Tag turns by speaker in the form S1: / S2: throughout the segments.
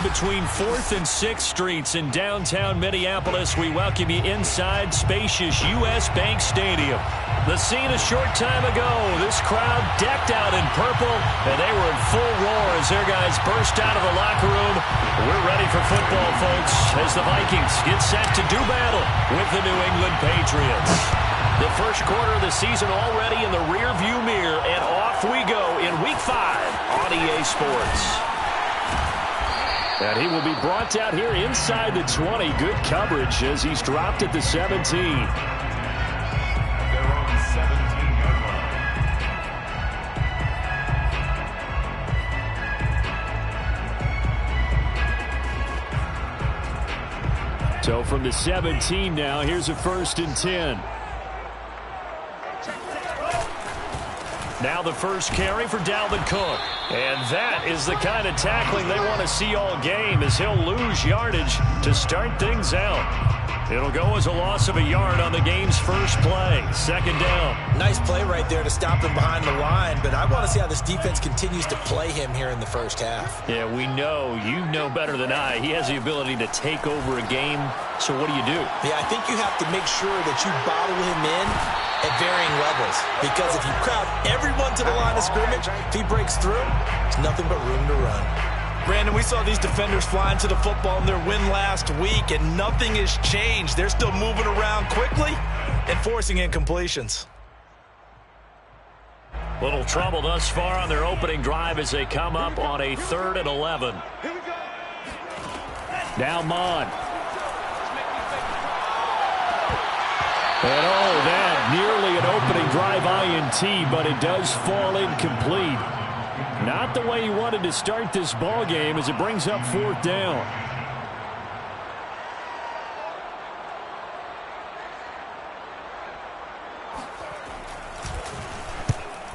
S1: between 4th and 6th Streets in downtown Minneapolis. We welcome you inside spacious U.S. Bank Stadium. The scene a short time ago, this crowd decked out in purple, and they were in full roar as their guys burst out of the locker room. We're ready for football, folks, as the Vikings get set to do battle with the New England Patriots. The first quarter of the season already in the rearview mirror, and off we go in Week 5 on EA Sports. And he will be brought out here inside the 20. Good coverage as he's dropped at the 17.
S2: They're on the 17-yard line.
S1: So from the 17 now, here's a 1st and 10. Now the first carry for Dalvin Cook. And that is the kind of tackling they want to see all game, as he'll lose yardage to start things out. It'll go as a loss of a yard on the game's first play. 2nd down.
S3: Nice play right there to stop him behind the line, but I want to see how this defense continues to play him here in the first half.
S1: Yeah, we know. You know better than I. He has the ability to take over a game, so what do you do?
S3: Yeah, I think you have to make sure that you bottle him in at varying levels, because if you crowd everyone to the line of scrimmage, if he breaks through, there's nothing but room to run.
S4: Brandon, we saw these defenders flying to the football in their win last week, and nothing has changed. They're still moving around quickly and forcing incompletions.
S1: Little trouble thus far on their opening drive as they come up on a 3rd and 11. Now Mon. And that nearly an opening drive INT, but it does fall incomplete. Not the way he wanted to start this ball game as it brings up 4th down.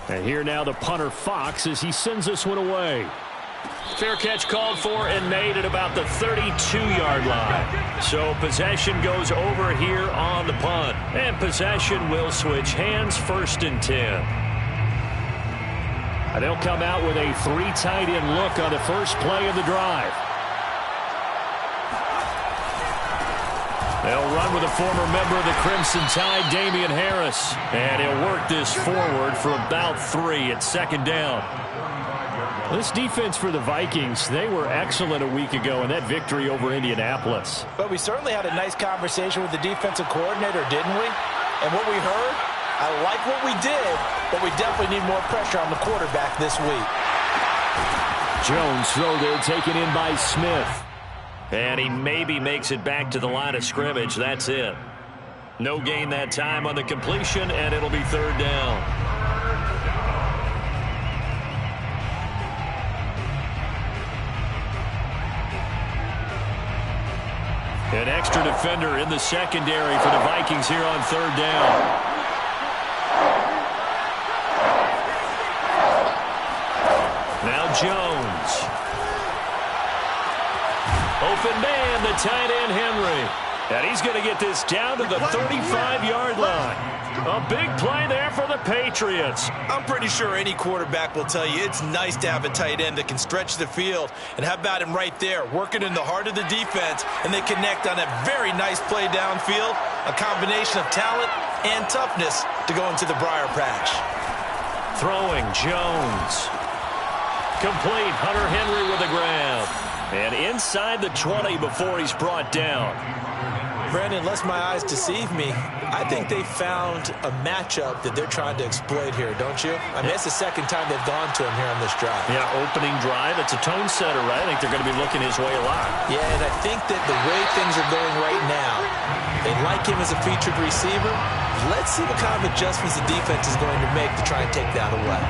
S1: And here now the punter Fox as he sends this one away. Fair catch called for and made at about the 32-yard line. So possession goes over here on the punt. And possession will switch hands, 1st and 10. And they'll come out with a 3 tight end look on the first play of the drive. They'll run with a former member of the Crimson Tide, Damian Harris. And he'll work this forward for about 3 at 2nd down. This defense for the Vikings, they were excellent a week ago in that victory over Indianapolis.
S3: But we certainly had a nice conversation with the defensive coordinator, didn't we? And what we heard, I like what we did, but we definitely need more pressure on the quarterback this week.
S1: Jones throw there taken in by Smith. And he maybe makes it back to the line of scrimmage. That's it. No gain that time on the completion, and it'll be 3rd down. An extra defender in the secondary for the Vikings here on 3rd down. Now Jones. Open man, the tight end Henry. And he's going to get this down to the 35-yard line. A big play there for the Patriots.
S4: I'm pretty sure any quarterback will tell you it's nice to have a tight end that can stretch the field. And how about him right there, working in the heart of the defense, and they connect on a very nice play downfield, a combination of talent and toughness to go into the briar patch.
S1: Throwing Jones. Complete. Hunter Henry with a grab. And inside the 20 before he's brought down.
S3: Brandon, unless my eyes deceive me, I think they found a matchup that they're trying to exploit here, don't you? I mean, it's the 2nd time they've gone to him here on this drive.
S1: Yeah, opening drive. It's a tone setter, right? I think they're going to be looking his way a lot.
S3: Yeah, and I think that the way things are going right now, they like him as a featured receiver. Let's see what kind of adjustments the defense is going to make to try and take that away.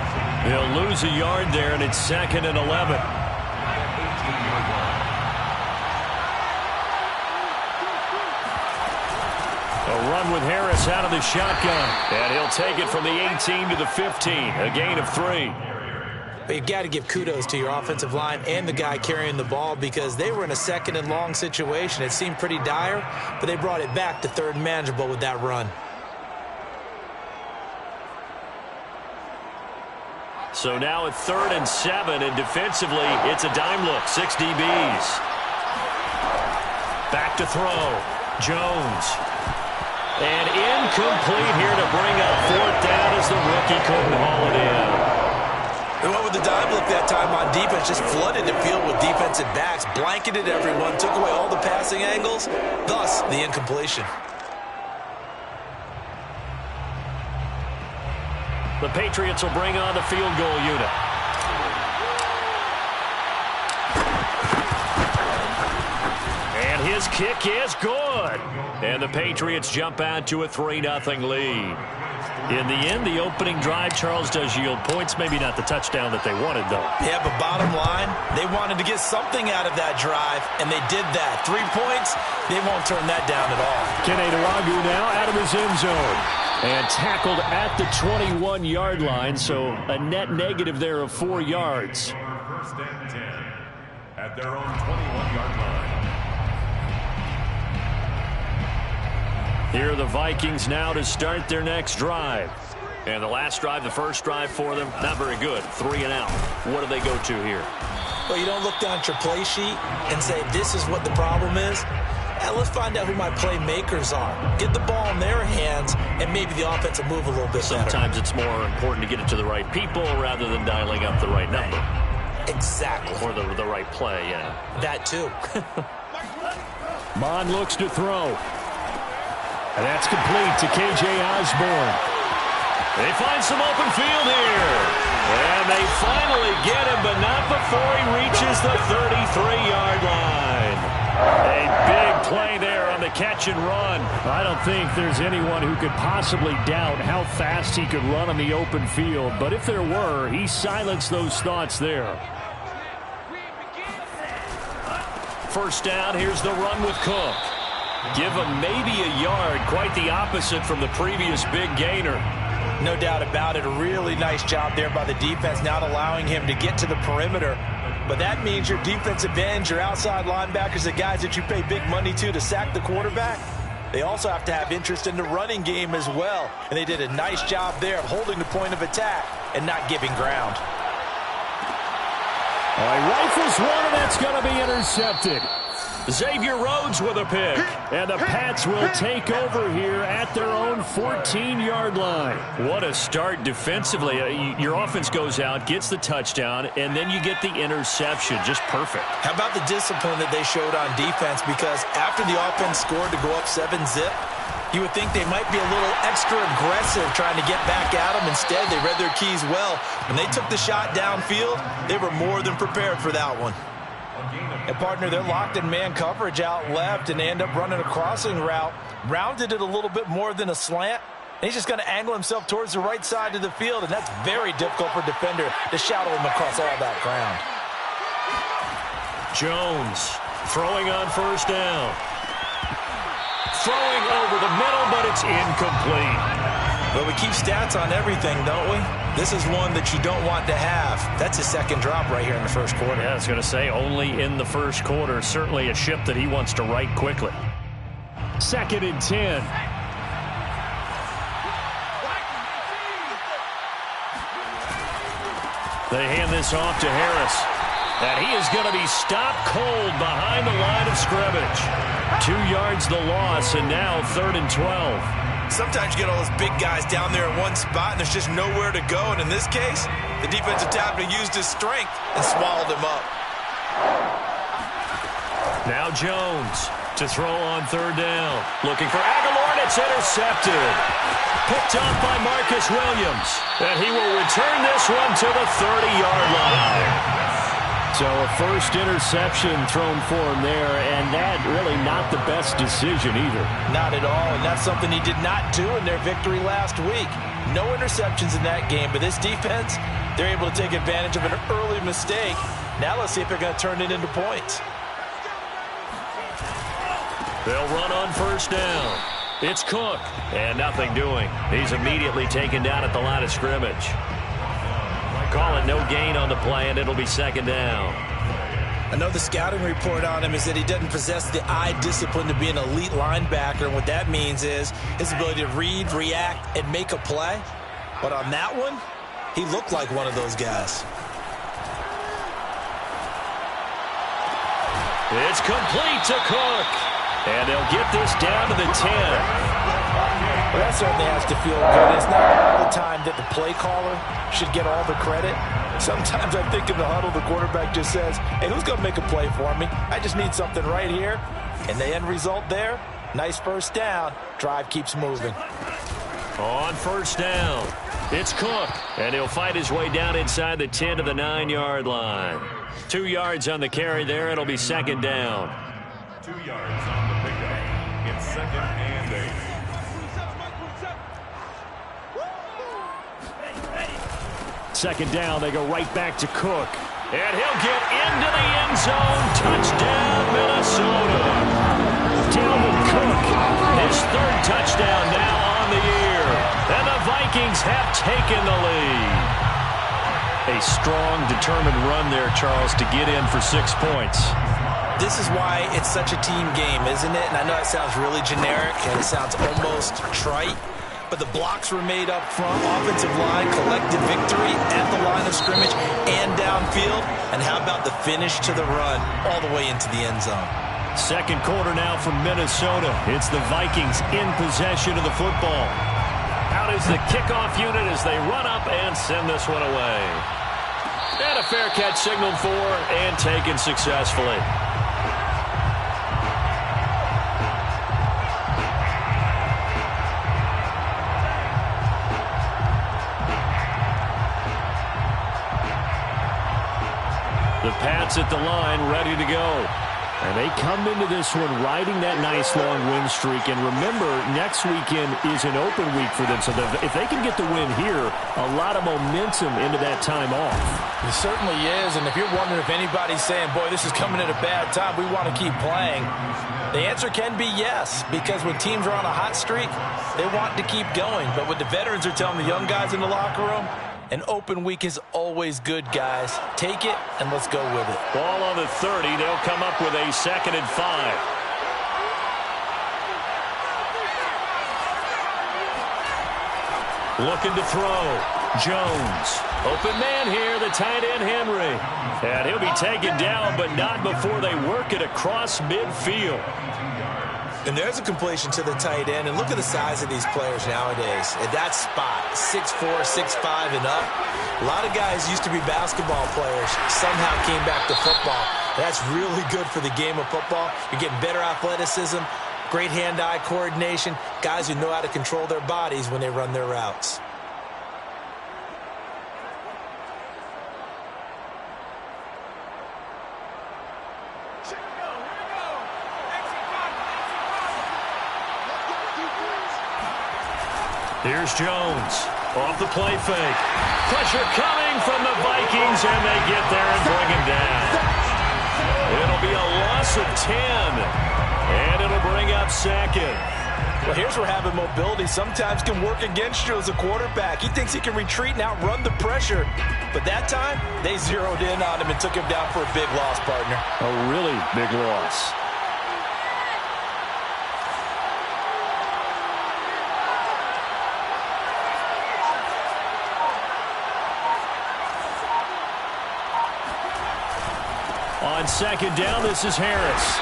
S1: He'll lose a yard there, and it's 2nd and 11. A run with Harris out of the shotgun. And he'll take it from the 18 to the 15. A gain of 3.
S3: But you've got to give kudos to your offensive line and the guy carrying the ball, because they were in a 2nd and long situation. It seemed pretty dire, but they brought it back to 3rd and manageable with that run.
S1: So now at 3rd and 7, and defensively, it's a dime look. 6 DBs. Back to throw. Jones. And incomplete here to bring up 4th down as the rookie couldn't haul it in.
S4: They went with the dime look that time on defense, just flooded the field with defensive backs, blanketed everyone, took away all the passing angles, thus the incompletion.
S1: The Patriots will bring on the field goal unit. And his kick is good. And the Patriots jump out to a 3-0 lead. In the end, the opening drive, Charles, does yield points. Maybe not the touchdown that they wanted, though.
S4: Yeah, but bottom line, they wanted to get something out of that drive, and they did that. 3 points, they won't turn that down at all.
S1: Kenny Nwagu now out of his end zone. And tackled at the 21-yard line, so a net negative there of 4 yards.
S2: 1st and 10 at their own 21-yard line.
S1: Here are the Vikings now to start their next drive. And the last drive, the first drive for them, not very good. 3 and out. What do they go to here?
S3: Well, you don't look down at your play sheet and say, this is what the problem is. Now let's find out who my playmakers are. Get the ball in their hands, and maybe the offense will move a little bit better.
S1: Sometimes it's more important to get it to the right people rather than dialing up the right number.
S3: Exactly.
S1: Or the right play, yeah.
S3: That too.
S1: Mond looks to throw. And that's complete to K.J. Osborne. They find some open field here. And they finally get him, but not before he reaches the 33-yard line. A big play there on the catch and run. I don't think there's anyone who could possibly doubt how fast he could run on the open field. But if there were, he silenced those thoughts there. First down, here's the run with Cook. Give him maybe a yard, quite the opposite from the previous big gainer.
S3: No doubt about it. A really nice job there by the defense, not allowing him to get to the perimeter. But that means your defensive ends, your outside linebackers, the guys that you pay big money to sack the quarterback, they also have to have interest in the running game as well. And they did a nice job there of holding the point of attack and not giving ground.
S1: All right, rifles one, and that's going to be intercepted. Xavier Rhodes with a pick. And the Pats will take over here at their own 14-yard line. What a start defensively. Your offense goes out, gets the touchdown, and then you get the interception. Just perfect.
S3: How about the discipline that they showed on defense? Because after the offense scored to go up 7-zip, you would think they might be a little extra aggressive trying to get back at them. Instead, they read their keys well. When they took the shot downfield, they were more than prepared for that one. And, partner, they're locked in man coverage out left, and they end up running a crossing route. Rounded it a little bit more than a slant. And he's just going to angle himself towards the right side of the field, and that's very difficult for a defender to shadow him across all that ground.
S1: Jones throwing on first down. Throwing over the middle, but it's incomplete.
S3: Well, we keep stats on everything, don't we? This is one that you don't want to have. That's his second drop right here in the first quarter.
S1: Yeah, I was going to say, only in the first quarter. Certainly a ship that he wants to right quickly. 2nd and 10. They hand this off to Harris. And he is going to be stopped cold behind the line of scrimmage. 2 yards the loss, and now 3rd and 12.
S4: Sometimes you get all those big guys down there in one spot, and there's just nowhere to go. And in this case, the defensive tackle used his strength and swallowed him up.
S1: Now Jones to throw on 3rd down. Looking for Aguilar, and it's intercepted. Picked up by Marcus Williams. And he will return this one to the 30-yard line. So a first interception thrown for him there, and that really not the best decision either.
S3: Not at all, and that's something he did not do in their victory last week. No interceptions in that game, but this defense, they're able to take advantage of an early mistake. Now let's see if they're going to turn it into points.
S1: They'll run on first down. It's Cook, and nothing doing. He's immediately taken down at the line of scrimmage. Call it no gain on the play, and it'll be 2nd down.
S3: I know the scouting report on him is that he doesn't possess the eye discipline to be an elite linebacker. And what that means is his ability to read, react, and make a play. But on that one, He looked like one of those guys.
S1: It's complete to Cook. And they'll get this down to the 10.
S3: Well, that certainly has to feel good. It's not all the time that the play caller should get all the credit. Sometimes I think in the huddle, the quarterback just says, hey, who's going to make a play for me? I just need something right here. And the end result there, nice first down. Drive keeps moving.
S1: On first down, it's Cook. And he'll fight his way down inside the 10 to the 9-yard line. 2 yards on the carry there. It'll be second down.
S2: 2 yards on the pickup. It's second and 8.
S1: Second down, they go right back to Cook. And he'll get into the end zone. Touchdown, Minnesota. Dalvin Cook, his third touchdown now on the year. And the Vikings have taken the lead. A strong, determined run there, Charles, to get in for 6 points.
S3: This is why it's such a team game, isn't it? And I know it sounds really generic and it sounds almost trite, but the blocks were made up front. Offensive line collected victory at the line of scrimmage and downfield. And how about the finish to the run all the way into the end zone?
S1: Second quarter now from Minnesota. It's the Vikings in possession of the football. Out is the kickoff unit as they run up and send this one away. And a fair catch signaled for and taken successfully. The Pats at the line, ready to go. And they come into this one riding that nice long win streak. And remember, next weekend is an open week for them. So if they can get the win here, a lot of momentum into that time off.
S3: It certainly is. And if you're wondering if anybody's saying, boy, this is coming at a bad time, we want to keep playing, the answer can be yes. Because when teams are on a hot streak, they want to keep going. But what the veterans are telling the young guys in the locker room, an open week is always good, guys. Take it, and let's go with it.
S1: Ball on the 30. They'll come up with a 2nd and 5. Looking to throw. Jones. Open man here, the tight end, Henry. And he'll be taken down, but not before they work it across midfield.
S3: And there's a completion to the tight end. And look at the size of these players nowadays. At that spot, 6'4", 6'5", and up. A lot of guys used to be basketball players, somehow came back to football. That's really good for the game of football. You're getting better athleticism, great hand-eye coordination, guys who know how to control their bodies when they run their routes.
S1: Here's Jones. Off the play fake. Pressure coming from the Vikings, and they get there and bring him down. It'll be a loss of 10, and it'll bring up 2nd.
S3: Well, here's where having mobility sometimes can work against you as a quarterback. He thinks he can retreat and outrun the pressure. But that time, they zeroed in on him and took him down for a big loss, partner.
S1: A really big loss. On 2nd down, this is Harris.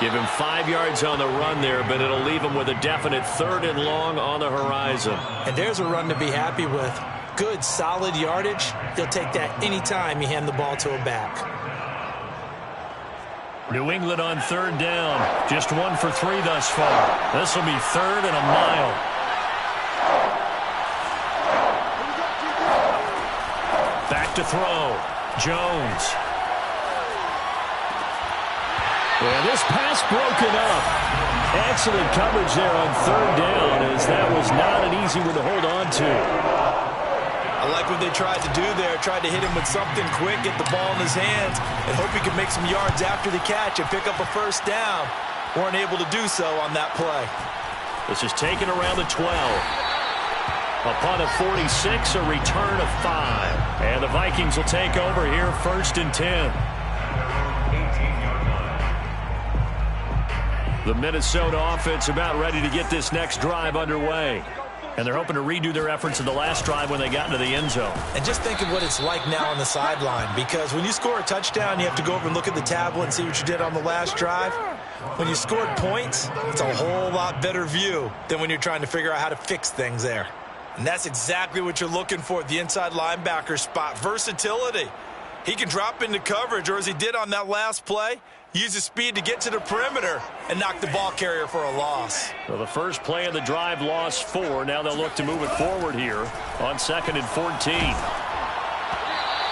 S1: Give him 5 yards on the run there, but it'll leave him with a definite 3rd and long on the horizon.
S3: And there's a run to be happy with. Good, solid yardage. He'll take that anytime you hand the ball to a back.
S1: New England on 3rd down. Just 1 for 3 thus far. This will be 3rd and a mile. Back to throw. Jones. And this pass broken up. Excellent coverage there on 3rd down, as that was not an easy one to hold on to.
S3: I like what they tried to do there. Tried to hit him with something quick, get the ball in his hands, and hope he could make some yards after the catch and pick up a 1st down. Weren't able to do so on that play.
S1: This is taken around the 12. Upon a 46, a return of 5. And the Vikings will take over here, 1st and 10. The Minnesota offense about ready to get this next drive underway. And they're hoping to redo their efforts in the last drive when they got into the end zone.
S3: And just think of what it's like now on the sideline, because when you score a touchdown, you have to go over and look at the tablet and see what you did on the last drive. When you scored points, it's a whole lot better view than when you're trying to figure out how to fix things there. And that's exactly what you're looking for at the inside linebacker spot, versatility. He can drop into coverage, or as he did on that last play, use his speed to get to the perimeter and knock the ball carrier for a loss.
S1: Well, the first play of the drive lost 4. Now they'll look to move it forward here on 2nd and 14.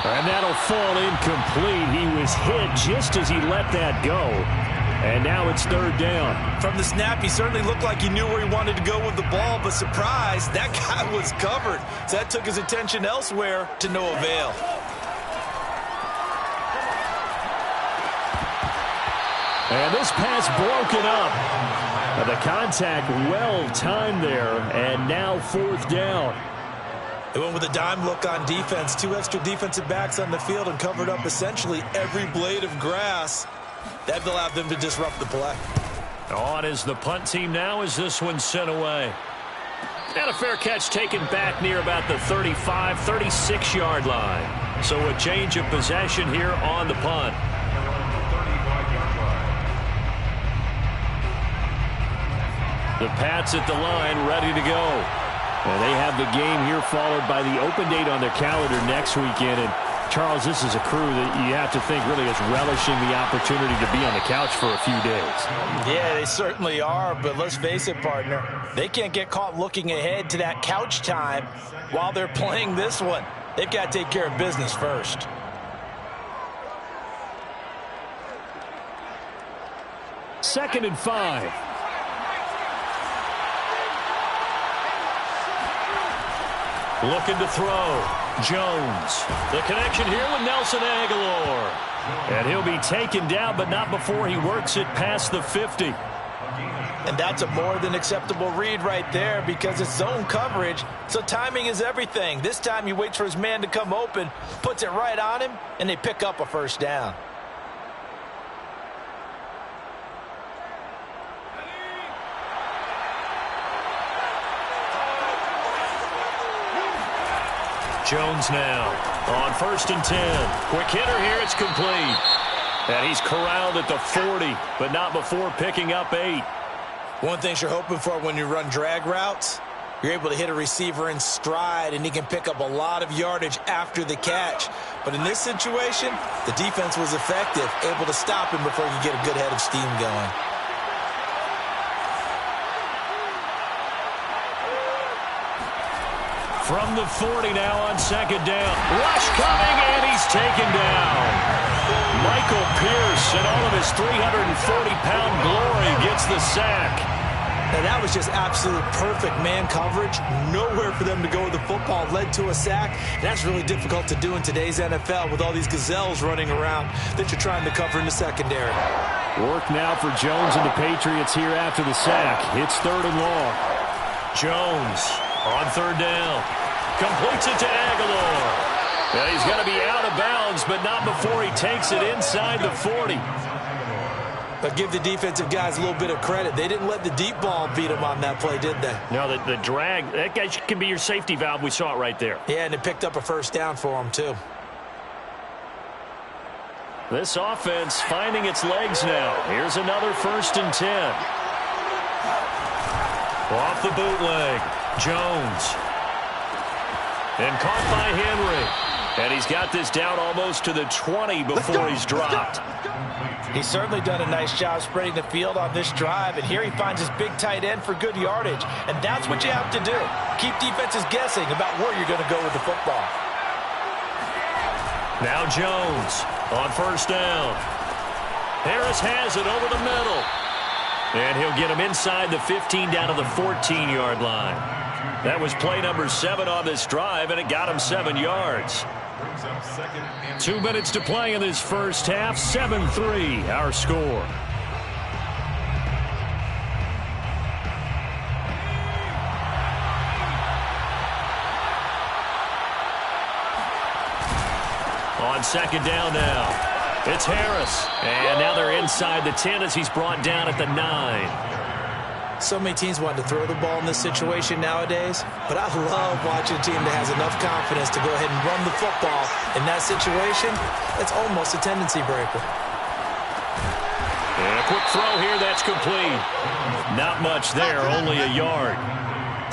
S1: And that'll fall incomplete. He was hit just as he let that go. And now it's 3rd down.
S3: From the snap, he certainly looked like he knew where he wanted to go with the ball, but surprise, that guy was covered. So that took his attention elsewhere to no avail.
S1: And this pass broken up. The contact well timed there, and now 4th down.
S3: They went with a dime look on defense. 2 extra defensive backs on the field and covered up essentially every blade of grass. That will allow them to disrupt the play.
S1: On is the punt team now as this one's sent away. And a fair catch taken back near about the 35, 36-yard line. So a change of possession here on the punt. The Pats at the line, ready to go. And they have the game here followed by the open date on their calendar next weekend. And, Charles, this is a crew that you have to think really is relishing the opportunity to be on the couch for a few days.
S3: Yeah, they certainly are, but let's face it, partner. They can't get caught looking ahead to that couch time while they're playing this one. They've got to take care of business first.
S1: Second and 5. Looking to throw. Jones. The connection here with Nelson Aguilar. And he'll be taken down, but not before he works it past the 50.
S3: And that's a more than acceptable read right there because it's zone coverage, so timing is everything. This time he waits for his man to come open, puts it right on him, and they pick up a 1st down.
S1: Jones now on 1st and 10. Quick hitter here, it's complete. And he's corralled at the 40, but not before picking up 8.
S3: One thing you're hoping for when you run drag routes, you're able to hit a receiver in stride, and he can pick up a lot of yardage after the catch. But in this situation, the defense was effective, able to stop him before he could get a good head of steam going.
S1: From the 40 now on 2nd down. Rush coming, and he's taken down. Michael Pierce, in all of his 340-pound glory, gets the sack.
S3: And that was just absolute perfect man coverage. Nowhere for them to go with the football. Led to a sack. That's really difficult to do in today's NFL with all these gazelles running around that you're trying to cover in the secondary.
S1: Work now for Jones and the Patriots here after the sack. It's 3rd and long. Jones on 3rd down. Completes it to Aguilar. And he's going to be out of bounds, but not before he takes it inside the 40.
S3: But give the defensive guys a little bit of credit. They didn't let the deep ball beat them on that play, did they?
S1: No, the drag, that guy can be your safety valve. We saw it right there.
S3: Yeah, and it picked up a 1st down for him, too.
S1: This offense finding its legs now. Here's another 1st and 10. Off the bootleg. Jones. And caught by Henry. And he's got this down almost to the 20 before he's dropped.
S3: He's certainly done a nice job spreading the field on this drive. And here he finds his big tight end for good yardage. And that's what you have to do. Keep defenses guessing about where you're going to go with the football.
S1: Now Jones on 1st down. Harris has it over the middle. And he'll get him inside the 15 down to the 14-yard line. That was play number 7 on this drive, and it got him 7 yards. 2 minutes to play in this first half. 7-3, our score. On 2nd down now. It's Harris. And now they're inside the 10 as he's brought down at the 9.
S3: So many teams want to throw the ball in this situation nowadays, but I love watching a team that has enough confidence to go ahead and run the football. In that situation, it's almost a tendency breaker.
S1: And a quick throw here, that's complete. Not much there, only a yard.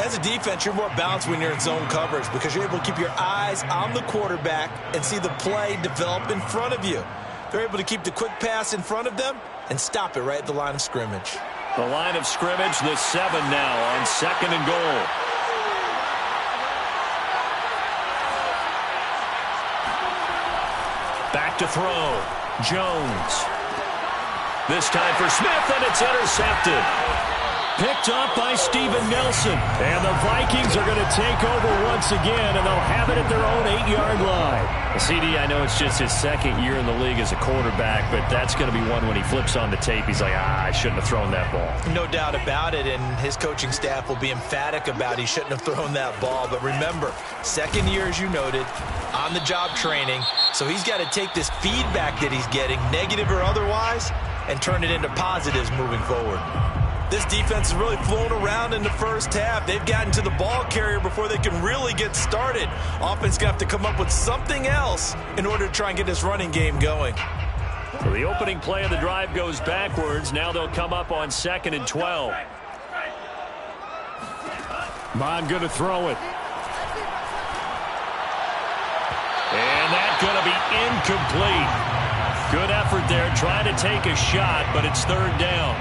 S3: As a defense, you're more balanced when you're in zone coverage because you're able to keep your eyes on the quarterback and see the play develop in front of you. They're able to keep the quick pass in front of them and stop it right at the line of scrimmage.
S1: The line of scrimmage, the 7 now on 2nd and goal. Back to throw. Jones. This time for Smith, and it's intercepted. Picked up by Steven Nelson. And the Vikings are going to take over once again, and they'll have it at their own 8-yard line. CD, I know it's just his 2nd year in the league as a quarterback, but that's going to be one when he flips on the tape. He's like, I shouldn't have thrown that ball.
S3: No doubt about it, and his coaching staff will be emphatic about he shouldn't have thrown that ball. But remember, 2nd year, as you noted, on-the-job training, so he's got to take this feedback that he's getting, negative or otherwise, and turn it into positives moving forward. This defense is really flown around in the first half. They've gotten to the ball carrier before they can really get started. Offense going to have to come up with something else in order to try and get this running game going.
S1: So the opening play of the drive goes backwards. Now they'll come up on 2nd and 12. Mon going to throw it. And that's going to be incomplete. Good effort there, trying to take a shot, but it's 3rd down.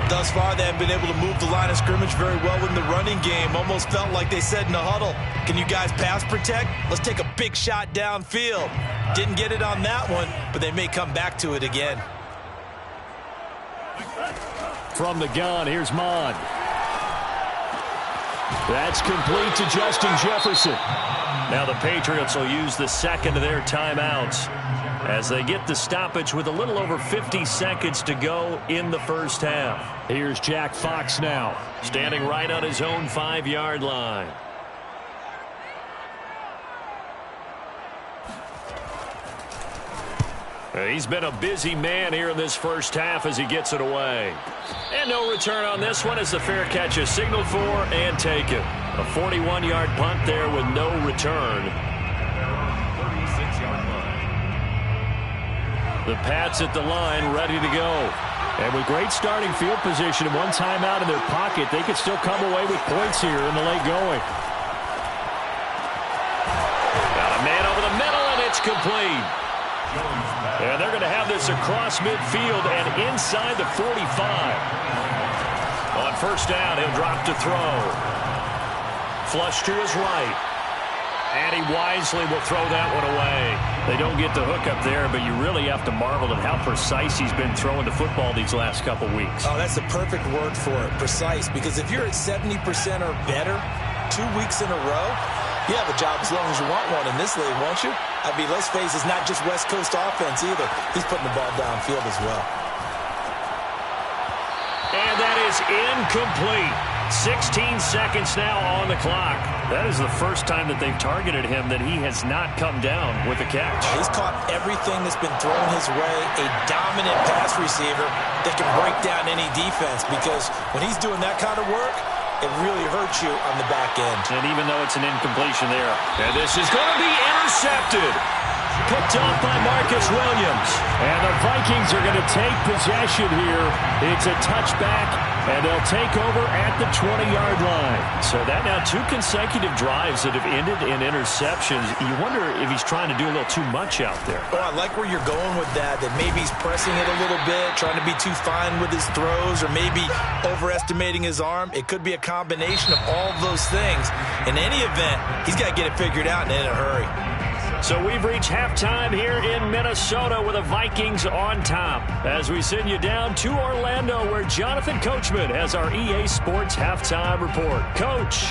S3: Thus far, they have been able to move the line of scrimmage very well in the running game. Almost felt like they said in the huddle, can you guys pass protect? Let's take a big shot downfield. Didn't get it on that one, but they may come back to it again.
S1: From the gun, here's Mon. That's complete to Justin Jefferson. Now the Patriots will use the 2nd of their timeouts as they get the stoppage with a little over 50 seconds to go in the first half. Here's Jack Fox now, standing right on his own 5-yard line. He's been a busy man here in this first half as he gets it away. And no return on this one as the fair catch is signaled for and taken. A 41-yard punt there with no return. The Pats at the line, ready to go. And with great starting field position and one timeout in their pocket, they could still come away with points here in the late going. Got a man over the middle, and it's complete. And they're going to have this across midfield and inside the 45. On 1st down, he'll drop to throw. Flush to his right. And he wisely will throw that one away. They don't get the hook up there, but you really have to marvel at how precise he's been throwing the football these last couple weeks.
S3: Oh, that's the perfect word for it, precise. Because if you're at 70% or better 2 weeks in a row, you have a job as long as you want one in this league, won't you? I mean, let's face it, it's not just West Coast offense either. He's putting the ball downfield as well.
S1: And that is incomplete. 16 seconds now on the clock. That is the first time that they've targeted him that he has not come down with a catch.
S3: He's caught everything that's been thrown his way. A dominant pass receiver that can break down any defense because when he's doing that kind of work, it really hurts you on the back end.
S1: And even though it's an incompletion there, and this is going to be intercepted. Picked off by Marcus Williams. And the Vikings are going to take possession here. It's a touchback, and they'll take over at the 20-yard line. So that now 2 consecutive drives that have ended in interceptions. You wonder if he's trying to do a little too much out there.
S3: Oh, I like where you're going with that maybe he's pressing it a little bit, trying to be too fine with his throws, or maybe overestimating his arm. It could be a combination of all of those things. In any event, he's got to get it figured out and in a hurry.
S1: So we've reached halftime here in Minnesota with the Vikings on top. As we send you down to Orlando where Jonathan Coachman has our EA Sports Halftime Report. Coach.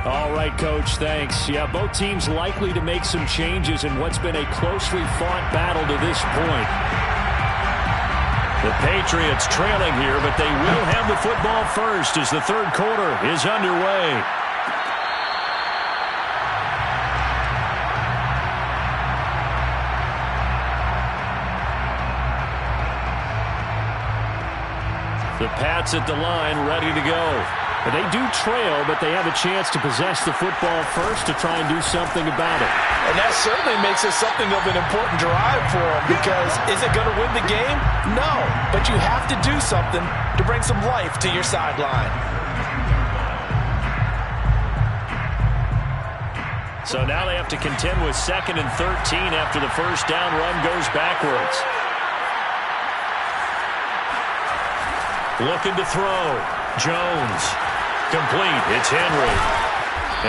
S1: All right, Coach, thanks. Yeah, both teams likely to make some changes in what's been a closely fought battle to this point. The Patriots trailing here, but they will have the football first as the 3rd quarter is underway. The Pats at the line, ready to go. And they do trail, but they have a chance to possess the football first to try and do something about it.
S3: And that certainly makes it something of an important drive for them, because is it going to win the game? No, but you have to do something to bring some life to your sideline.
S1: So now they have to contend with 2nd and 13 after the first down run goes backwards. Looking to throw. Jones. Complete. It's Henry.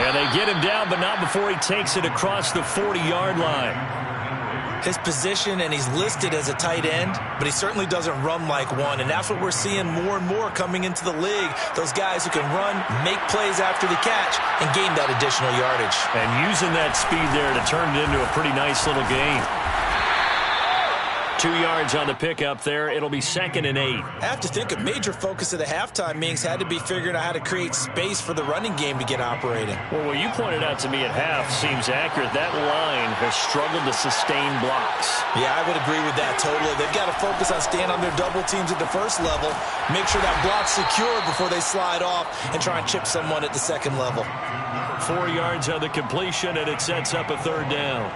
S1: And they get him down, but not before he takes it across the 40-yard line.
S3: His position, and he's listed as a tight end, but he certainly doesn't run like one, and that's what we're seeing more and more coming into the league. Those guys who can run, make plays after the catch, and gain that additional yardage.
S1: And using that speed there to turn it into a pretty nice little game. 2 yards on the pickup there. It'll be 2nd and 8.
S3: I have to think a major focus of the halftime meetings had to be figuring out how to create space for the running game to get operating.
S1: Well, what you pointed out to me at half seems accurate. That line has struggled to sustain blocks.
S3: Yeah, I would agree with that totally. They've got to focus on staying on their double teams at the first level, make sure that block's secure before they slide off and try and chip someone at the second level.
S1: 4 yards on the completion, and it sets up a 3rd down.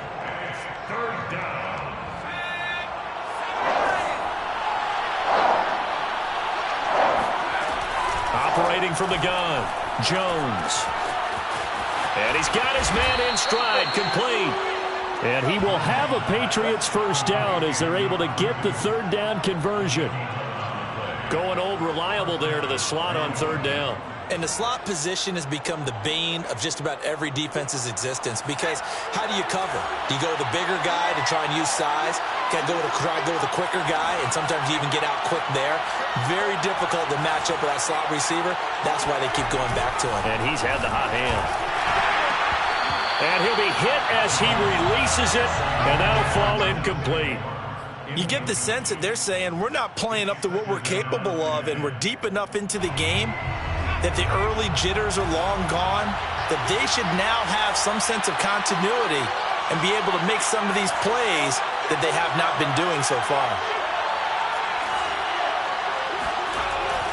S1: Operating from the gun, Jones. And he's got his man in stride, complete. And he will have a Patriots first down as they're able to get the 3rd down conversion. Going old reliable there to the slot on 3rd down.
S3: And the slot position has become the bane of just about every defense's existence, because how do you cover? Do you go with the bigger guy to try and use size? Got to try to go with the quicker guy, and sometimes you even get out quick there. Very difficult to match up with that slot receiver. That's why they keep going back to him.
S1: And he's had the hot hand. And he'll be hit as he releases it, and that'll fall incomplete.
S3: You get the sense that they're saying we're not playing up to what we're capable of, and we're deep enough into the game that the early jitters are long gone, that they should now have some sense of continuity and be able to make some of these plays that they have not been doing so far.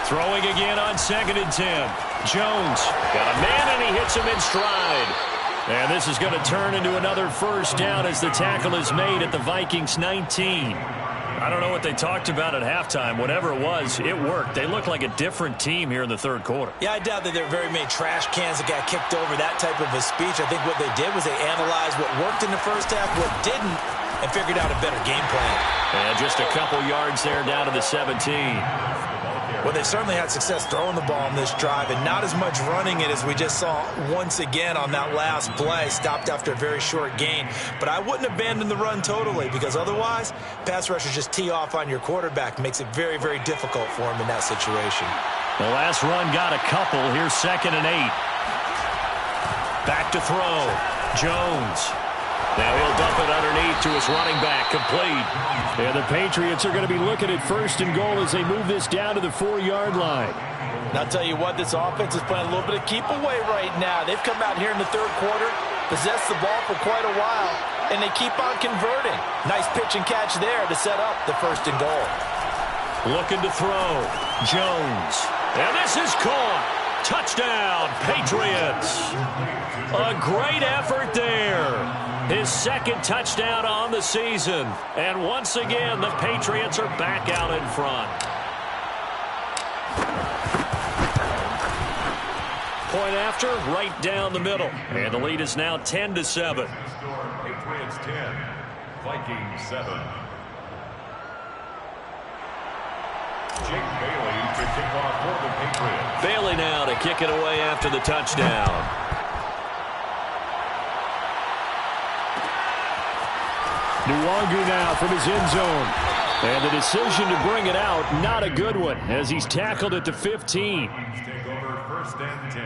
S1: Throwing again on 2nd and 10. Jones got a man, and he hits him in stride. And this is going to turn into another first down as the tackle is made at the Vikings 19. I don't know what they talked about at halftime. Whatever it was, it worked. They look like a different team here in the 3rd quarter.
S3: Yeah, I doubt that there are very many trash cans that got kicked over that type of a speech. I think what they did was they analyzed what worked in the first half, what didn't, and figured out a better game plan.
S1: And just a couple yards there down to the 17.
S3: Well, they've certainly had success throwing the ball on this drive, and not as much running it as we just saw once again on that last play. Stopped after a very short gain. But I wouldn't abandon the run totally, because otherwise, pass rushers just tee off on your quarterback. Makes it very, very difficult for him in that situation.
S1: The last run got a couple. Here's 2nd and 8. Back to throw. Jones. Now he'll dump it underneath to his running back, complete. And the Patriots are going to be looking at 1st and goal as they move this down to the 4-yard line.
S3: And I'll tell you what, this offense is playing a little bit of keep away right now. They've come out here in the 3rd quarter, possessed the ball for quite a while, and they keep on converting. Nice pitch and catch there to set up the 1st and goal.
S1: Looking to throw. Jones. And this is caught. Touchdown, Patriots. A great effort there. His 2nd touchdown on the season. And once again, the Patriots are back out in front. Point after, right down the middle. And the lead is now 10-7.
S2: Patriots 10, Vikings 7. Jake Bailey to kick off for the Patriots.
S1: Bailey now to kick it away after the touchdown. Nwangu now from his end zone. And the decision to bring it out, not a good one, as he's tackled at the 15.
S2: Take over 1st and 10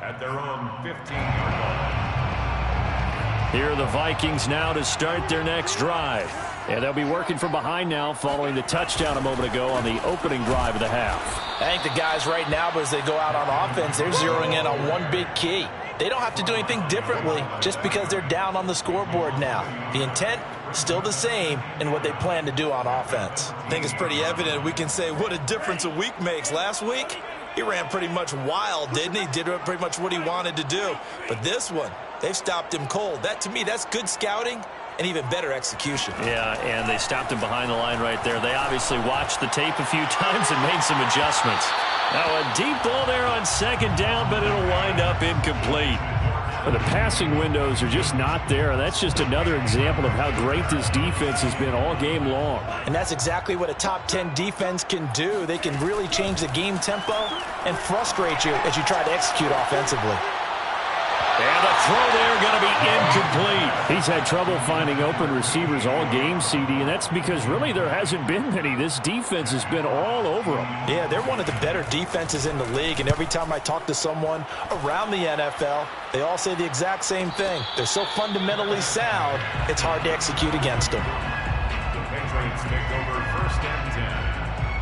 S2: at their own 15-yard line.
S1: Here are the Vikings now to start their next drive. And they'll be working from behind now following the touchdown a moment ago on the opening drive of the half.
S3: I think the guys right now, as they go out on offense, they're zeroing in on one big key. They don't have to do anything differently just because they're down on the scoreboard now. The intent still the same in what they plan to do on offense.
S4: I think it's pretty evident. We can say what a difference a week makes. Last week, he ran pretty much wild, didn't he? Did pretty much what he wanted to do. But this one, they've stopped him cold. That, to me, that's good scouting and even better execution.
S1: Yeah, and they stopped him behind the line right there. They obviously watched the tape a few times and made some adjustments. Now a deep ball there on second down, but it'll wind up incomplete. The passing windows are just not there. That's just another example of how great this defense has been all game long.
S3: And that's exactly what a top 10 defense can do. They can really change the game tempo and frustrate you as you try to execute offensively.
S1: And the throw there going to be incomplete. He's had trouble finding open receivers all game, CD, and that's because really there hasn't been many. This defense has been all over them.
S3: Yeah, they're one of the better defenses in the league, and every time I talk to someone around the NFL, they all say the exact same thing. They're so fundamentally sound, it's hard to execute against them.
S2: The Patriots take over 1st and 10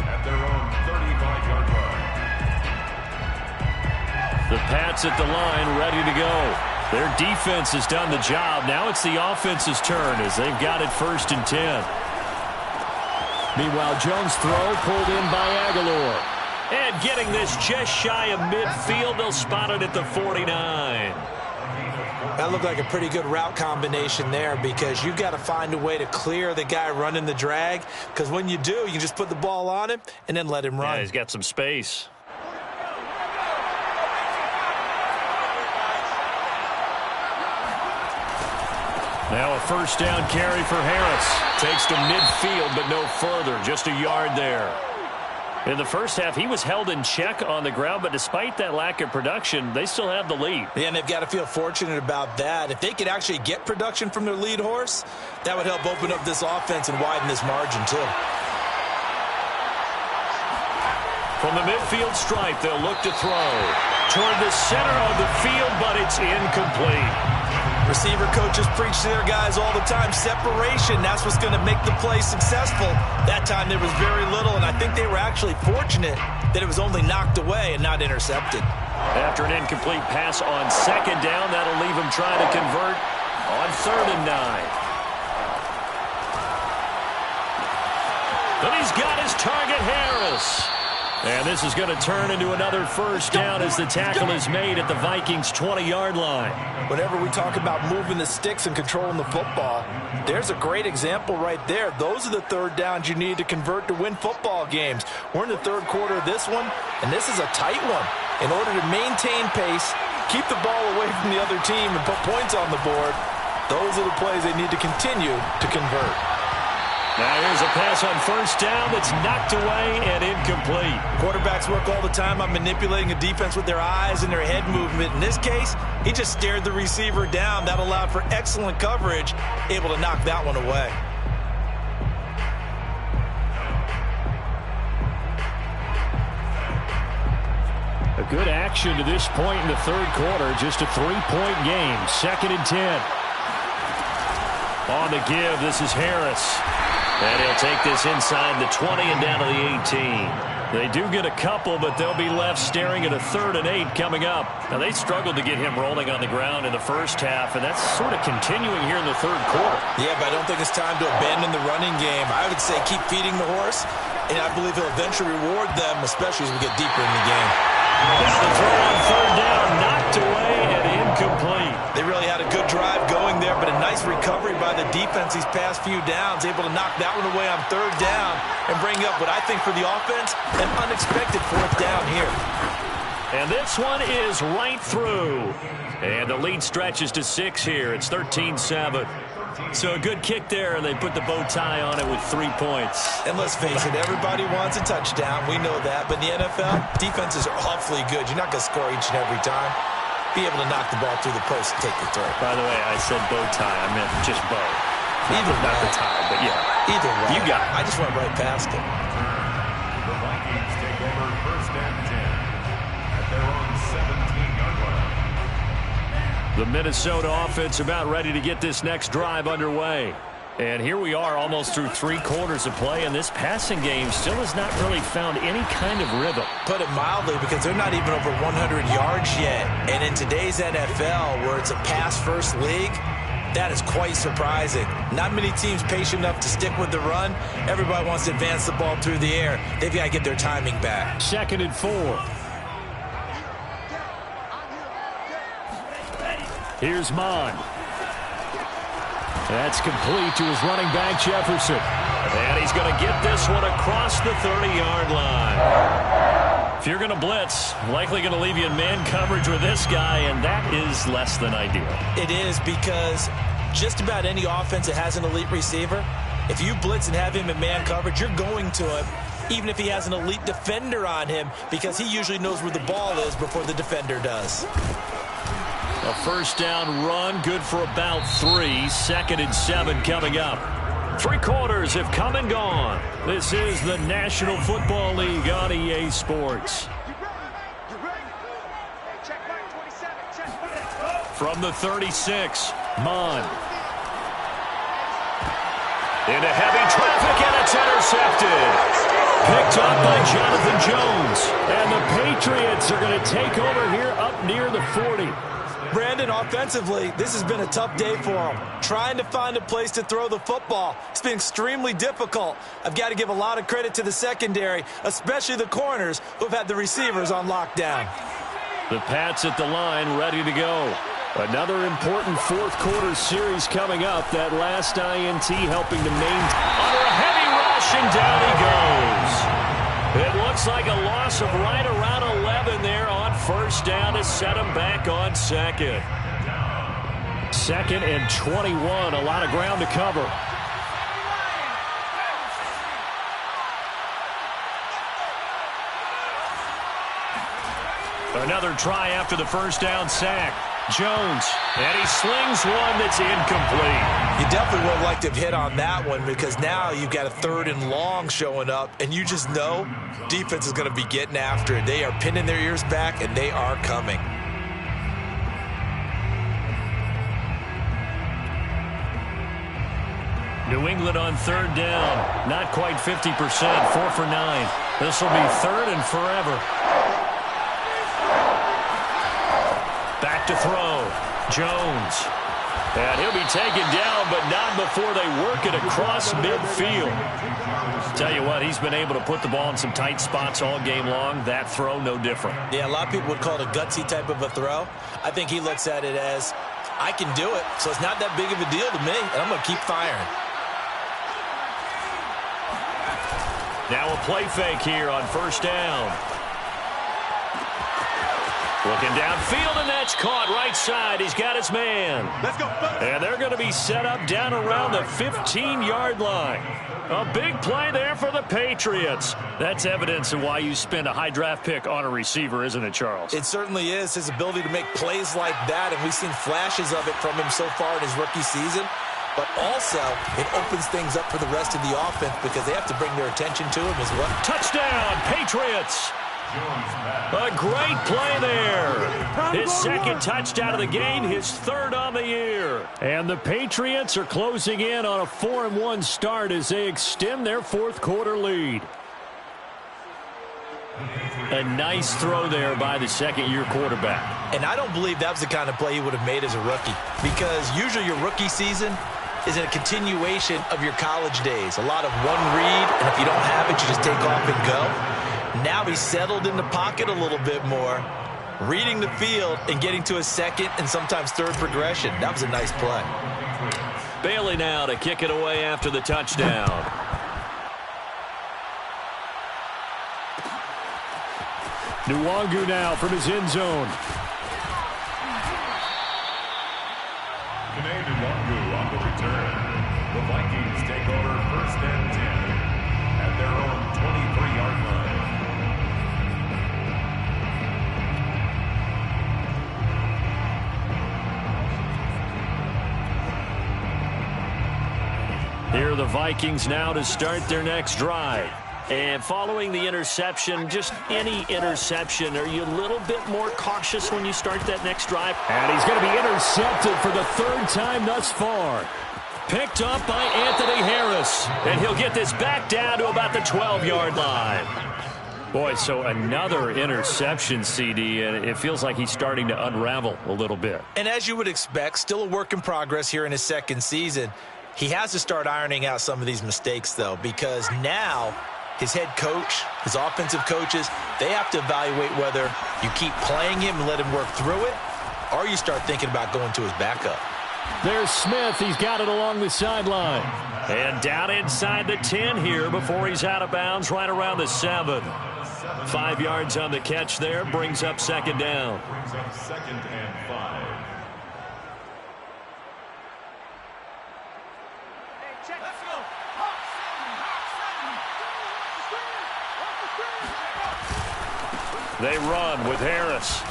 S2: at their own 35-yard line.
S1: The Pats at the line, ready to go. Their defense has done the job. Now it's the offense's turn as they've got it 1st and 10. Meanwhile, Jones' throw pulled in by Aguilar. And getting this just shy of midfield, they'll spot it at the 49.
S3: That looked like a pretty good route combination there because you've got to find a way to clear the guy running the drag, because when you do, you just put the ball on him and then let him run.
S1: Yeah, he's got some space. Now a 1st down carry for Harris. Takes to midfield, but no further. Just a yard there. In the first half, he was held in check on the ground, but despite that lack of production, they still have the lead.
S3: Yeah, and they've got to feel fortunate about that. If they could actually get production from their lead horse, that would help open up this offense and widen this margin, too.
S1: From the midfield stripe, they'll look to throw. Toward the center of the field, but it's incomplete.
S3: Receiver coaches preach to their guys all the time. Separation, that's what's going to make the play successful. That time there was very little, and I think they were actually fortunate that it was only knocked away and not intercepted.
S1: After an incomplete pass on 2nd down, that'll leave him trying to convert on 3rd and 9. But he's got his target, Harris. And this is going to turn into another 1st down as the tackle is made at the Vikings' 20-yard line.
S3: Whenever we talk about moving the sticks and controlling the football, there's a great example right there. Those are the 3rd downs you need to convert to win football games. We're in the 3rd quarter of this one, and this is a tight one. In order to maintain pace, keep the ball away from the other team, and put points on the board, those are the plays they need to continue to convert.
S1: Now here's a pass on 1st down that's knocked away and incomplete.
S3: Quarterbacks work all the time on manipulating a defense with their eyes and their head movement. In this case, he just stared the receiver down. That allowed for excellent coverage, able to knock that one away.
S1: A good action to this point in the 3rd quarter. Just a 3-point game. 2nd and 10. On the give, this is Harris. And he'll take this inside the 20 and down to the 18. They do get a couple, but they'll be left staring at a 3rd and 8 coming up. Now, they struggled to get him rolling on the ground in the first half, and that's sort of continuing here in the 3rd quarter.
S3: Yeah, but I don't think it's time to abandon the running game. I would say keep feeding the horse, and I believe he'll eventually reward them, especially as we get deeper in the game.
S1: Now the throw on 3rd down, knocked away and incomplete.
S3: They really had a good drive going there, but a nice recovery by the defense these past few downs, able to knock that one away on 3rd down and bring up what I think for the offense, an unexpected 4th down here.
S1: And this one is right through. And the lead stretches to 6 here. It's 13-7. So a good kick there, and they put the bow tie on it with 3 points.
S3: And let's face it, everybody wants a touchdown. We know that. But in the NFL, defenses are awfully good. You're not going to score each and every time. Be able to knock the ball through the post and take the throw.
S1: By the way, I said bow tie. I meant just bow.
S3: Either
S1: not the tie, but yeah.
S3: Either way.
S1: You got it.
S3: I just went right past it.
S2: The Vikings take over 1st and 10 at their own 17-yard line.
S1: The Minnesota offense about ready to get this next drive underway. And here we are almost through 3 quarters of play, and this passing game still has not really found any kind of rhythm.
S3: Put it mildly, because they're not even over 100 yards yet. And in today's NFL, where it's a pass-first league, That is quite surprising. Not many teams patient enough to stick with the run. Everybody wants to advance the ball through the air. They've got to get their timing back.
S1: 2nd and 4. Here's Mon. That's complete to his running back, Jefferson. And he's going to get this one across the 30-yard line. If you're going to blitz, likely going to leave you in man coverage with this guy, and that is less than ideal.
S3: It is, because just about any offense that has an elite receiver, if you blitz and have him in man coverage, you're going to him, even if he has an elite defender on him, because he usually knows where the ball is before the defender does.
S1: A first down run, good for about 3. 2nd and 7 coming up. 3 quarters have come and gone. This is the National Football League on EA Sports. From the 36, Mon. Into heavy traffic, and it's intercepted. Picked up by Jonathan Jones. And the Patriots are going to take over here up near the 40.
S3: Brandon, offensively, this has been a tough day for him. Trying to find a place to throw the football. It's been extremely difficult. I've got to give a lot of credit to the secondary, especially the corners who have had the receivers on lockdown.
S1: The Pats at the line, ready to go. Another important fourth quarter series coming up. That last INT helping to maintain. Under a heavy rush, and down he goes. It looks like a loss of right around 11 there on first down to set him back on 2nd. 2nd and 21, a lot of ground to cover. Another try after the first down sack. Jones, and he slings one that's incomplete.
S3: You definitely would have liked to have hit on that one, because now you've got a 3rd and long showing up, and you just know defense is going to be getting after it. They are pinning their ears back, and they are coming.
S1: New England on 3rd down. Not quite 50%, 4 for 9. This will be 3rd and forever. Back to throw. Jones. And he'll be taken down, but not before they work it across midfield. Tell you what, he's been able to put the ball in some tight spots all game long. That throw, no different.
S3: Yeah, a lot of people would call it a gutsy type of a throw. I think he looks at it as, I can do it, so it's not that big of a deal to me, and I'm going to keep firing.
S1: Now a play fake here on first down. Looking downfield, and that's caught right side. He's got his man.
S2: Let's go.
S1: And they're going to be set up down around the 15-yard line. A big play there for the Patriots. That's evidence of why you spend a high draft pick on a receiver, isn't it, Charles?
S3: It certainly is. His ability to make plays like that, and we've seen flashes of it from him so far in his rookie season. But also, it opens things up for the rest of the offense, because they have to bring their attention to him as well.
S1: Touchdown, Patriots! A great play there. His 2nd touchdown of the game, his 3rd on the year. And the Patriots are closing in on a 4-1 start as they extend their 4th quarter lead. A nice throw there by the 2nd-year quarterback.
S3: And I don't believe that was the kind of play he would have made as a rookie, because usually your rookie season is a continuation of your college days. A lot of one read, and if you don't have it, you just take off and go. Now he's settled in the pocket a little bit more, reading the field and getting to a 2nd and sometimes 3rd progression. That was a nice play.
S1: Bailey now to kick it away after the touchdown. Nwangu now from his end zone.
S2: Nwangu on the return. The Vikings take over 1st and 10 at their own 23-yard line.
S1: Here are the Vikings now to start their next drive. And following the interception, just any interception, are you a little bit more cautious when you start that next drive? And he's going to be intercepted for the 3rd time thus far. Picked up by Anthony Harris. And he'll get this back down to about the 12-yard line. Boy, so another interception, CD, and it feels like he's starting to unravel a little bit.
S3: And as you would expect, still a work in progress here in his second season. He has to start ironing out some of these mistakes, though, because now his head coach, his offensive coaches, they have to evaluate whether you keep playing him and let him work through it, or you start thinking about going to his backup.
S1: There's Smith. He's got it along the sideline. And down inside the 10 here before he's out of bounds, right around the 7. 5 yards on the catch there, brings up second down.
S2: Brings up 2nd and 5.
S1: They run with Harris.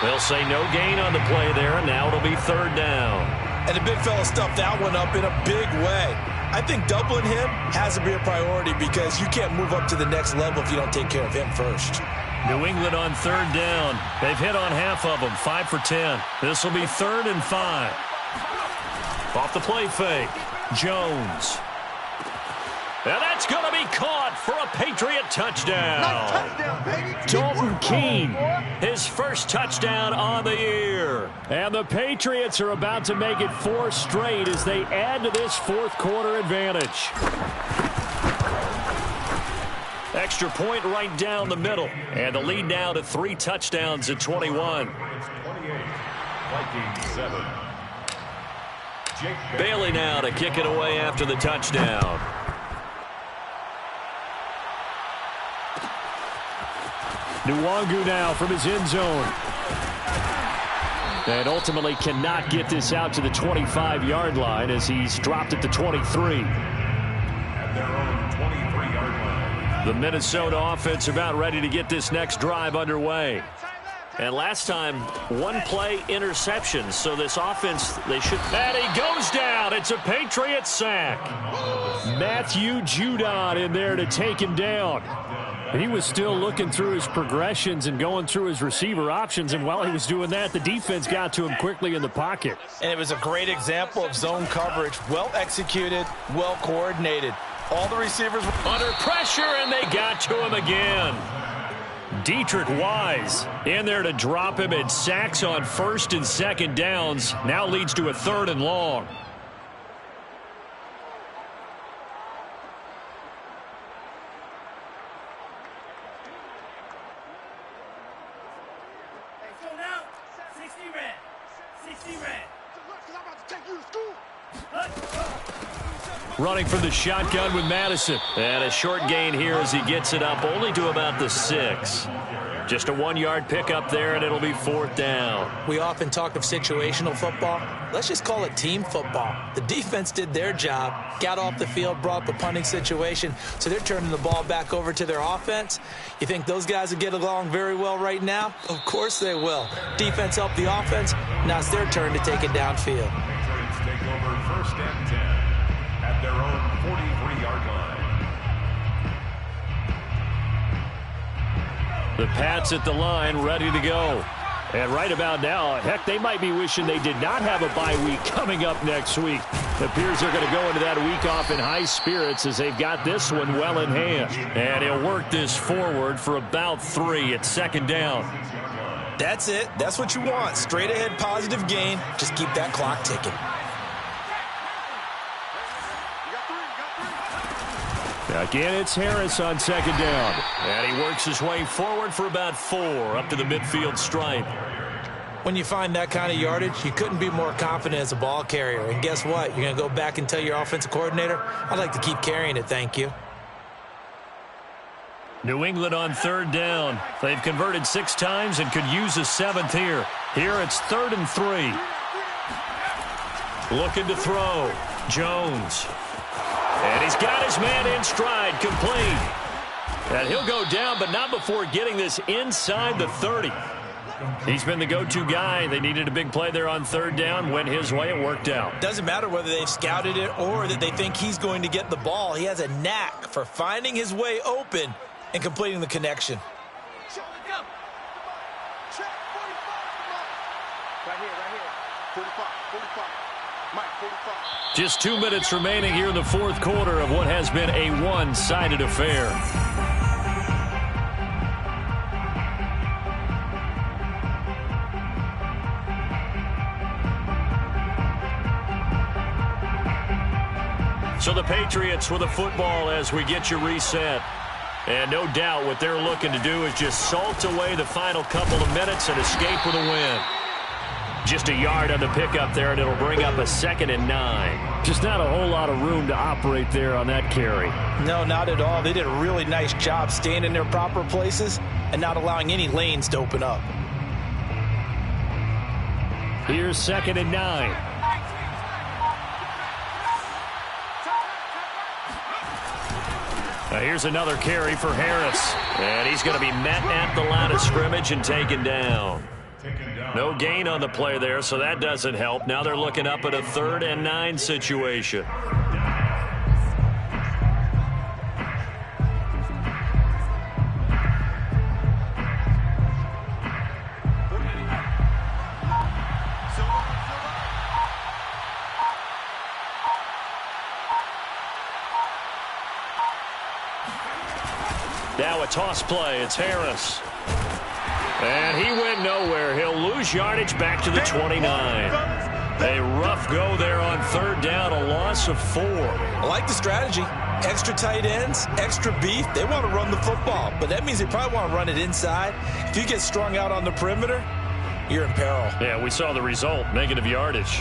S1: They'll say no gain on the play there. Now it'll be 3rd down.
S3: And the big fella stuffed that one up in a big way. I think doubling him has to be a priority because you can't move up to the next level if you don't take care of him first.
S1: New England on 3rd down. They've hit on half of them, 5 for 10. This will be 3rd and 5. Off the play fake, Jones. And that's going to be caught for a Patriot touchdown.
S5: Nice touchdown, baby.
S1: Dalton Keene, his first touchdown on the year. And the Patriots are about to make it 4 straight as they add to this 4th quarter advantage. Extra point right down the middle. And the lead now to 3 touchdowns at 21.
S2: It's 28. Vikings 7.
S1: Bailey now to kick it away after the touchdown. Nwangu now from his end zone. And ultimately cannot get this out to the 25-yard line as he's dropped at the 23.
S2: At their own 23-yard line.
S1: The Minnesota offense about ready to get this next drive underway. And last time, 1-play interception. So this offense, they should... And he goes down. It's a Patriot sack. Matthew Judon in there to take him down. He was still looking through his progressions and going through his receiver options, and while he was doing that, the defense got to him quickly in the pocket.
S3: And it was a great example of zone coverage. Well executed, well coordinated. All the receivers were
S1: under pressure, and they got to him again. Dietrich Wise in there to drop him, and sacks on 1st and 2nd downs. Now leads to a 3rd and long. Running from the shotgun with Madison. And a short gain here as he gets it up only to about the 6. Just a 1-yard pickup there, and it'll be 4th down.
S3: We often talk of situational football. Let's just call it team football. The defense did their job, got off the field, brought up a punting situation, so they're turning the ball back over to their offense. You think those guys will get along very well right now? Of course they will. Defense helped the offense. Now it's their turn to take it downfield.
S2: Patriots take over 1st and 10 at their own 43-yard line.
S1: The Pats at the line, ready to go. And right about now, heck, they might be wishing they did not have a bye week coming up next week. It appears they're going to go into that week off in high spirits as they've got this one well in hand. And he'll work this forward for about 3 at 2nd down.
S3: That's it. That's what you want. Straight ahead positive gain. Just keep that clock ticking.
S1: Again, it's Harris on 2nd down. And he works his way forward for about 4 up to the midfield stripe.
S3: When you find that kind of yardage, you couldn't be more confident as a ball carrier. And guess what? You're going to go back and tell your offensive coordinator, I'd like to keep carrying it, thank you.
S1: New England on 3rd down. They've converted 6 times and could use a 7th here. Here it's 3rd and 3. Looking to throw. Jones. And he's got his man in stride, complete. And he'll go down, but not before getting this inside the 30. He's been the go-to guy. They needed a big play there on 3rd down. Went his way, it worked out.
S3: Doesn't matter whether they've scouted it or that they think he's going to get the ball. He has a knack for finding his way open and completing the connection.
S1: Just 2 minutes remaining here in the 4th quarter of what has been a one-sided affair. So the Patriots with the football as we get you reset. And no doubt what they're looking to do is just salt away the final couple of minutes and escape with a win. Just a yard on the pickup there, and it'll bring up a 2nd and 9. Just not a whole lot of room to operate there on that carry.
S3: No, not at all. They did a really nice job staying in their proper places and not allowing any lanes to open up.
S1: Here's 2nd and 9. Here's another carry for Harris. And he's going to be met at the line of scrimmage and taken down. No gain on the play there, so that doesn't help. Now they're looking up at a 3rd and 9 situation. Now a toss play. It's Harris. And he went nowhere. He'll lose yardage back to the 29. A rough go there on 3rd down, a loss of 4.
S3: I like the strategy. Extra tight ends, extra beef. They want to run the football, but that means they probably want to run it inside. If you get strung out on the perimeter, you're in peril.
S1: Yeah, we saw the result, negative yardage.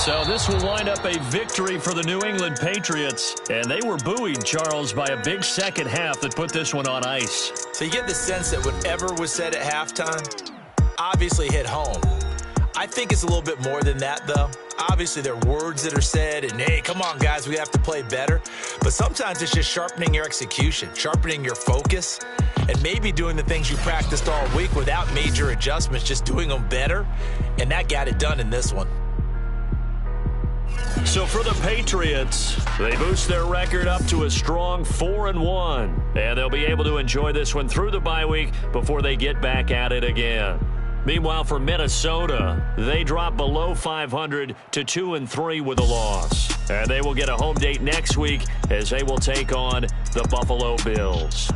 S1: So this will wind up a victory for the New England Patriots. And they were buoyed, Charles, by a big second half that put this one on ice.
S3: So you get the sense that whatever was said at halftime obviously hit home. I think it's a little bit more than that, though. Obviously, there are words that are said, and, hey, come on, guys, we have to play better. But sometimes it's just sharpening your execution, sharpening your focus, and maybe doing the things you practiced all week without major adjustments, just doing them better. And that got it done in this one.
S1: So for the Patriots, they boost their record up to a strong 4-1. And they'll be able to enjoy this one through the bye week before they get back at it again. Meanwhile, for Minnesota, they drop below 500 to 2-3 with a loss. And they will get a home date next week as they will take on the Buffalo Bills.